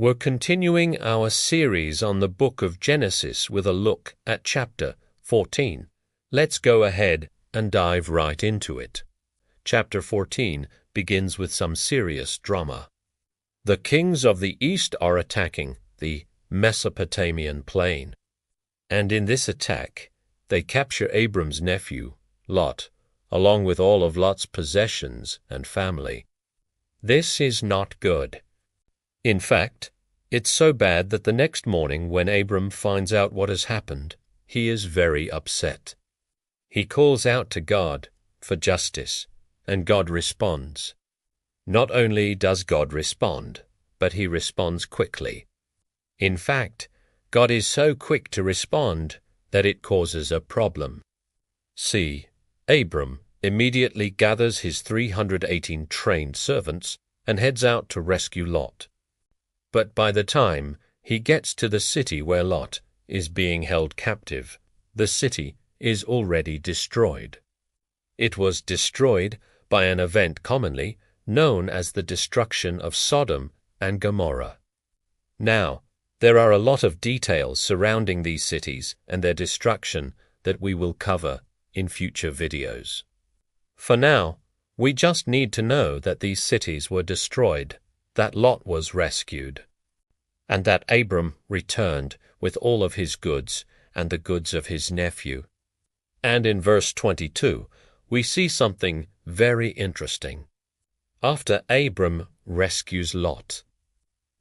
We're continuing our series on the book of Genesis with a look at chapter 14. Let's go ahead and dive right into it. Chapter 14 begins with some serious drama. The kings of the east are attacking the Mesopotamian plain, and in this attack they capture Abram's nephew, Lot, along with all of Lot's possessions and family. This is not good. In fact, it's so bad that the next morning when Abram finds out what has happened, he is very upset. He calls out to God for justice, and God responds. Not only does God respond, but he responds quickly. In fact, God is so quick to respond that it causes a problem. See, Abram immediately gathers his 318 trained servants and heads out to rescue Lot. But by the time he gets to the city where Lot is being held captive, the city is already destroyed. It was destroyed by an event commonly known as the destruction of Sodom and Gomorrah. Now, there are a lot of details surrounding these cities and their destruction that we will cover in future videos. For now, we just need to know that these cities were destroyed, that Lot was rescued, and that Abram returned with all of his goods and the goods of his nephew. And in verse 22, we see something very interesting. After Abram rescues Lot,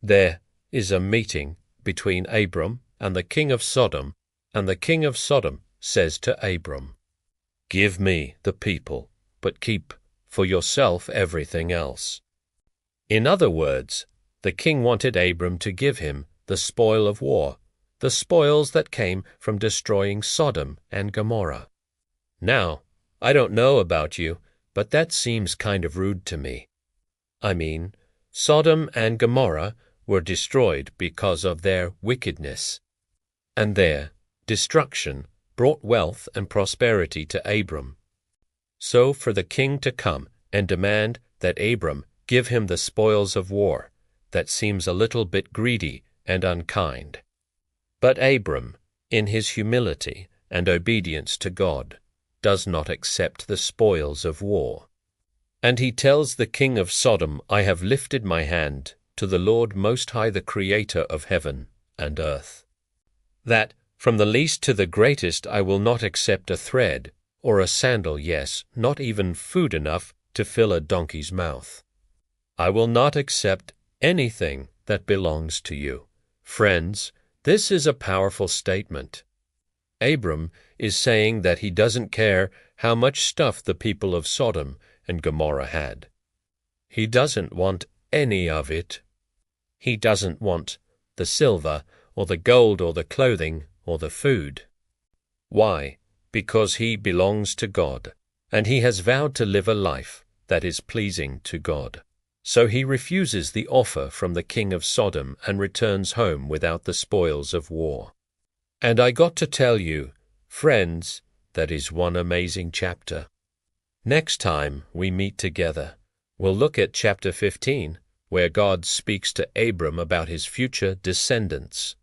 there is a meeting between Abram and the king of Sodom, and the king of Sodom says to Abram, "Give me the people, but keep for yourself everything else." In other words, the king wanted Abram to give him the spoil of war, the spoils that came from destroying Sodom and Gomorrah. Now, I don't know about you, but that seems kind of rude to me. I mean, Sodom and Gomorrah were destroyed because of their wickedness, and their destruction brought wealth and prosperity to Abram. So for the king to come and demand that Abram give him the spoils of war, that seems a little bit greedy and unkind. But Abram, in his humility and obedience to God, does not accept the spoils of war. And he tells the king of Sodom, "I have lifted my hand to the Lord Most High, the Creator of heaven and earth, that from the least to the greatest I will not accept a thread or a sandal, yes, not even food enough to fill a donkey's mouth. I will not accept anything that belongs to you." Friends, this is a powerful statement. Abram is saying that he doesn't care how much stuff the people of Sodom and Gomorrah had. He doesn't want any of it. He doesn't want the silver or the gold or the clothing or the food. Why? Because he belongs to God, and he has vowed to live a life that is pleasing to God. So he refuses the offer from the king of Sodom and returns home without the spoils of war. And I got to tell you, friends, that is one amazing chapter. Next time we meet together, we'll look at chapter 15, where God speaks to Abram about his future descendants.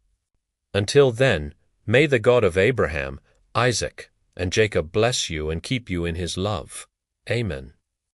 Until then, may the God of Abraham, Isaac, and Jacob bless you and keep you in his love. Amen.